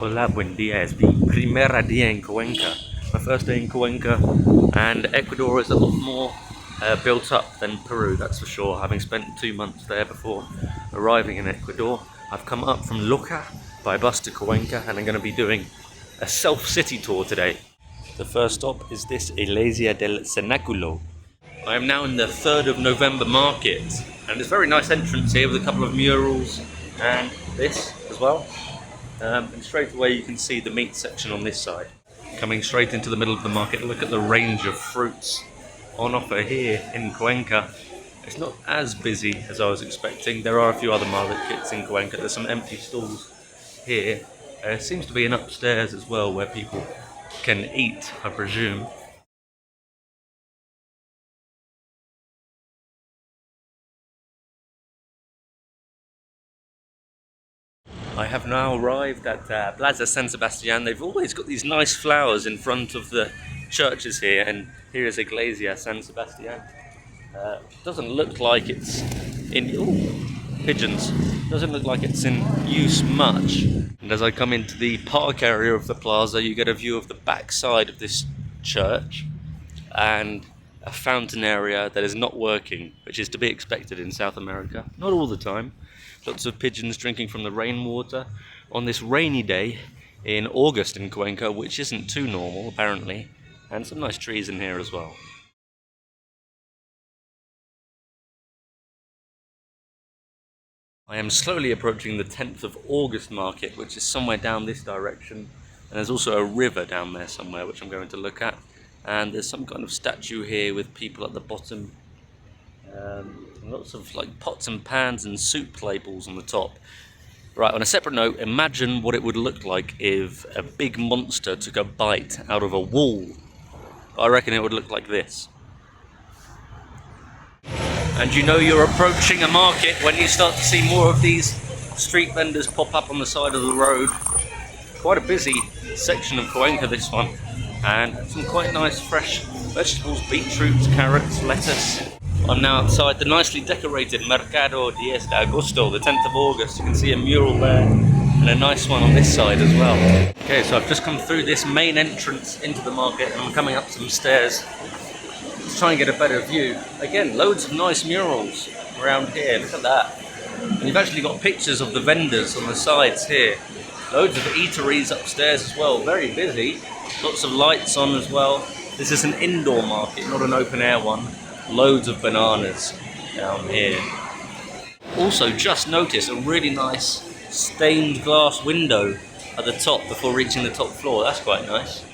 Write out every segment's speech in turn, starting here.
Hola, buen día. Es mi primera día en Cuenca. My first day in Cuenca, and Ecuador is a lot more built up than Peru, that's for sure. Having spent 2 months there before arriving in Ecuador, I've come up from Loja by bus to Cuenca, and I'm going to be doing a self-city tour today. The first stop is this Iglesia del Cenáculo. I am now in the 3rd of November market, and it's a very nice entrance here with a couple of murals and this as well. And straight away you can see the meat section on this side. Coming straight into the middle of the market, look at the range of fruits on offer here in Cuenca. It's not as busy as I was expecting. There are a few other markets in Cuenca. There's some empty stalls here. There seems to be an upstairs as well where people can eat, I presume. I have now arrived at Plaza San Sebastian. They've always got these nice flowers in front of the churches here, and here is Iglesia San Sebastian. Doesn't look like it's in... Ooh, pigeons. Doesn't look like it's in use much. And as I come into the park area of the plaza, you get a view of the back side of this church and a fountain area that is not working, which is to be expected in South America. Not all the time. Lots of pigeons drinking from the rainwater on this rainy day in August in Cuenca, which isn't too normal apparently, and some nice trees in here as well. I am slowly approaching the 10th of August market, which is somewhere down this direction, and there's also a river down there somewhere which I'm going to look at, and there's some kind of statue here with people at the bottom. Lots of like pots and pans and soup labels on the top. Right, on a separate note, imagine what it would look like if a big monster took a bite out of a wall. I reckon it would look like this. And you know you're approaching a market when you start to see more of these street vendors pop up on the side of the road. Quite a busy section of Cuenca, this one. And some quite nice fresh vegetables, beetroots, carrots, lettuce. I'm now outside the nicely decorated Mercado 10 de Agosto, the 10th of August. You can see a mural there and a nice one on this side as well. Okay, so I've just come through this main entrance into the market and I'm coming up some stairs to try and get a better view. Again, loads of nice murals around here, look at that. And you've actually got pictures of the vendors on the sides here. Loads of eateries upstairs as well, very busy. Lots of lights on as well. This is an indoor market, not an open air one. Loads of bananas down here. Also just noticed a really nice stained glass window at the top before reaching the top floor. That's quite nice.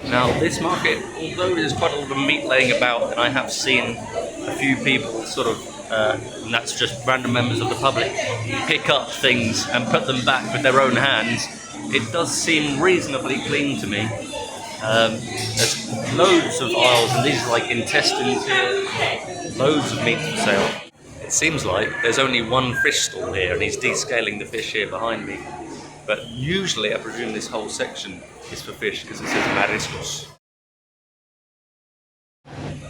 Now this market, although there's quite a lot of meat laying about, and I have seen a few people sort of, and that's just random members of the public, pick up things and put them back with their own hands, it does seem reasonably clean to me. There's loads of aisles, and these are like intestines here, loads of meat for sale. It seems like there's only one fish stall here, and he's descaling the fish here behind me. But usually I presume this whole section is for fish because it says mariscos.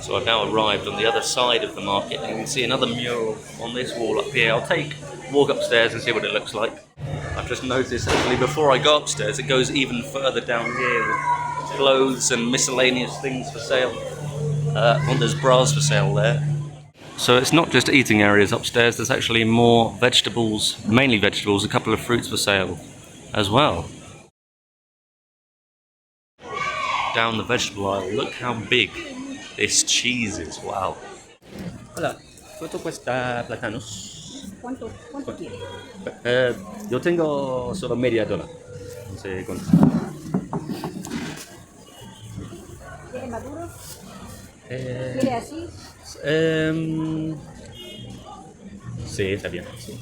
So I've now arrived on the other side of the market, and you can see another mural on this wall up here. I'll walk upstairs and see what it looks like. I've just noticed actually before I go upstairs it goes even further down here with clothes and miscellaneous things for sale. There's bras for sale there. So it's not just eating areas upstairs, there's actually more vegetables, mainly vegetables, a couple of fruits for sale as well. Down the vegetable aisle, look how big this cheese is, wow. Hola, ¿cuánto cuesta plátanos? ¿Cuánto quiere? Yo tengo solo media dólar. No sé cuánto. ¿Quiere maduro? ¿Quiere así? Sí, está bien. Sí.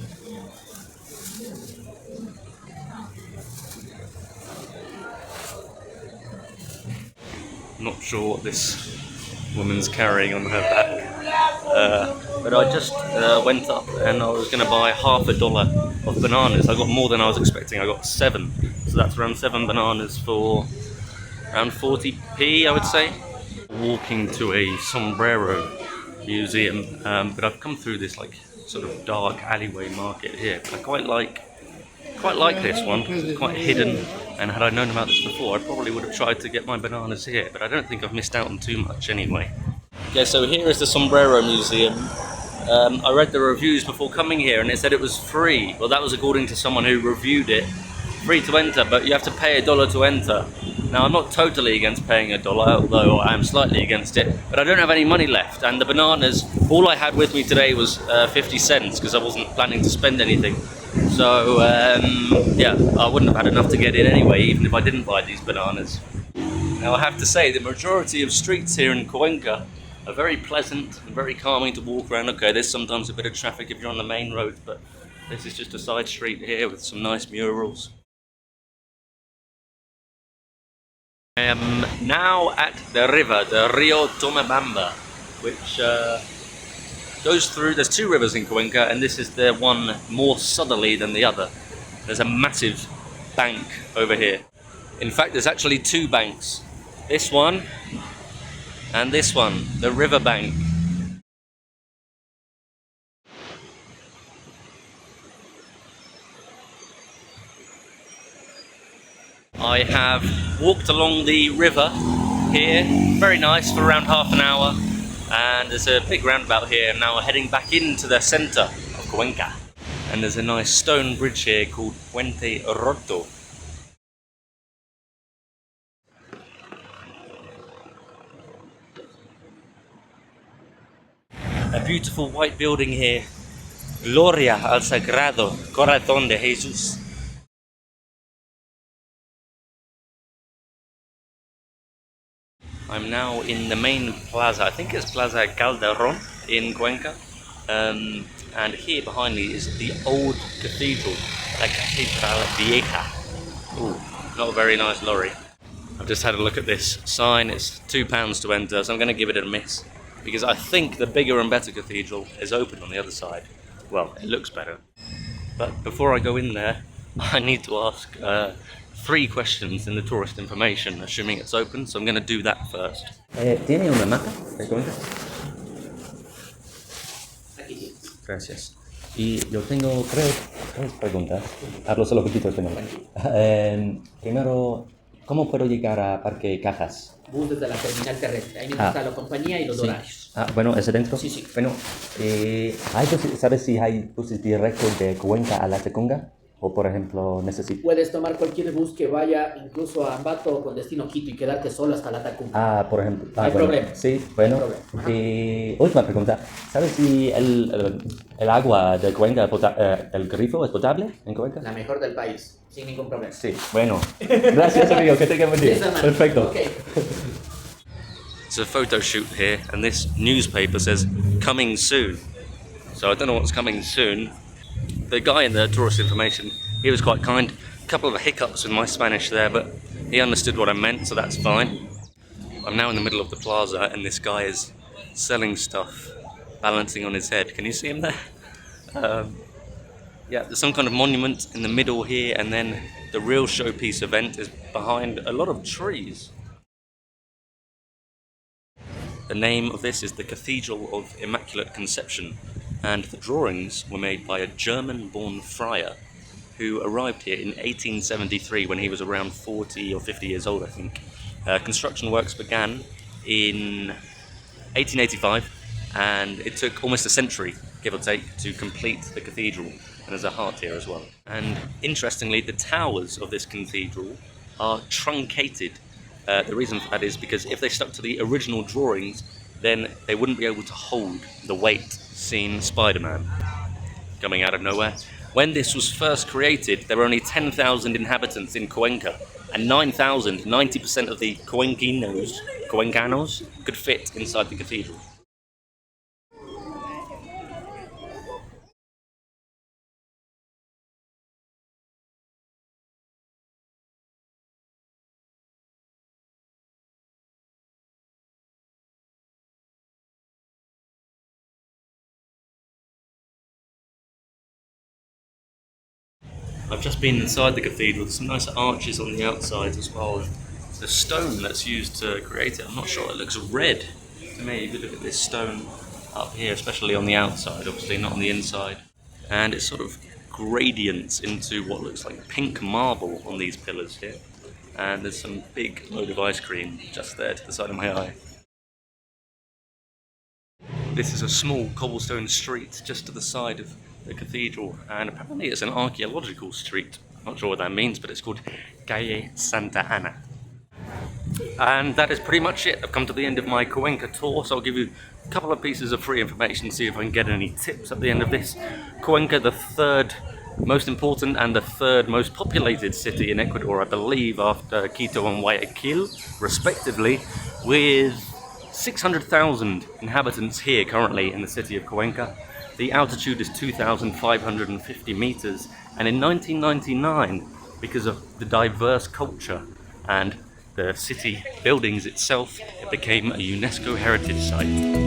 Not sure what this woman's carrying on her back, but I just went up and I was going to buy $1/2 of bananas. I got more than I was expecting. I got 7, so that's around 7 bananas for around 40p, I would say. Walking to a sombrero museum, but I've come through this like sort of dark alleyway market here. I quite quite like this one. It's quite hidden, and had I known about this before, I probably would have tried to get my bananas here, but I don't think I've missed out on too much anyway. Okay, so here is the Sombrero Museum. I read the reviews before coming here and it said it was free. Well, that was according to someone who reviewed it. Free to enter, but you have to pay $1 to enter. Now, I'm not totally against paying $1, although I am slightly against it, but I don't have any money left, and the bananas, all I had with me today was 50 cents, because I wasn't planning to spend anything. So, yeah, I wouldn't have had enough to get in anyway, even if I didn't buy these bananas. Now, I have to say, the majority of streets here in Cuenca are very pleasant and very calming to walk around. Okay, there's sometimes a bit of traffic if you're on the main road, but this is just a side street here with some nice murals. I am now at the river, the Rio Tomebamba, which goes through, there's two rivers in Cuenca, and this is the one more southerly than the other. There's a massive bank over here. In fact, there's actually two banks. This one and this one, the river bank. I have walked along the river here, very nice, for around half an hour, and there's a big roundabout here, and now we're heading back into the centre of Cuenca. And there's a nice stone bridge here called Puente Roto. A beautiful white building here, Gloria al Sagrado Corazón de Jesus. I'm now in the main plaza, I think it's Plaza Calderón in Cuenca, and here behind me is the old cathedral, La Catedral Vieja. Ooh, not a very nice lorry. I've just had a look at this sign, it's £2 to enter, so I'm going to give it a miss, because I think the bigger and better cathedral is open on the other side. Well, it looks better. But before I go in there, I need to ask 3 questions in the tourist information, assuming it's open, so I'm going to do that first. ¿Tiene una mapa de Cuenca? Aquí. Gracias. Y yo tengo 3 preguntas. Hablo solo un poquito español. Primero, ¿cómo puedo llegar a Parque Cajas? Bus desde la terminal terrestre. Ahí mismo está la compañía y los horarios. Bueno, ¿es adentro? Sí, sí. Bueno, ¿sabes si hay buses directos de Cuenca a La Tacunga? O, por ejemplo, necesito... Puedes tomar cualquier bus que vaya incluso a Ambato con destino Quito y quedarte solo hasta la Tacunga. Por ejemplo. No hay problema. Sí, bueno. Última pregunta. ¿Sabes si el agua de Cuenca, el grifo, es potable en Cuenca? La mejor del país, sin ningún problema. Sí, bueno. Gracias, amigo. Que tenga buen día. Perfecto. Okay. It's a photo shoot here, and this newspaper says, coming soon. So I don't know what's coming soon. The guy in the tourist information, he was quite kind. A couple of hiccups with my Spanish there, but he understood what I meant, so that's fine. I'm now in the middle of the plaza, and this guy is selling stuff, balancing on his head. Can you see him there? Yeah, there's some kind of monument in the middle here, and then the real showpiece event is behind a lot of trees. The name of this is the Cathedral of Immaculate Conception, and the drawings were made by a German-born friar who arrived here in 1873 when he was around 40 or 50 years old, I think. Construction works began in 1885, and it took almost a century, give or take, to complete the cathedral. And there's a heart here as well. And interestingly, the towers of this cathedral are truncated. The reason for that is because if they stuck to the original drawings, then they wouldn't be able to hold the weight seen Spider-Man coming out of nowhere. When this was first created, there were only 10,000 inhabitants in Cuenca, and 9,000, 90% of the Cuencanos, could fit inside the cathedral. I've just been inside the cathedral. There's some nice arches on the outside as well. The stone that's used to create it, I'm not sure, it looks red to me. If you look at this stone up here, especially on the outside, obviously not on the inside. And it's sort of gradients into what looks like pink marble on these pillars here. And there's some big load of ice cream just there to the side of my eye. This is a small cobblestone street just to the side of the cathedral, and apparently it's an archaeological street. Not sure what that means, but it's called Calle Santa Ana. And that is pretty much it. I've come to the end of my Cuenca tour, so I'll give you a couple of pieces of free information, see if I can get any tips at the end of this. Cuenca, the third most important and the third most populated city in Ecuador, I believe, after Quito and Guayaquil, respectively, with 600,000 inhabitants here currently in the city of Cuenca. The altitude is 2,550 meters, and in 1999, because of the diverse culture and the city buildings itself, it became a UNESCO heritage site.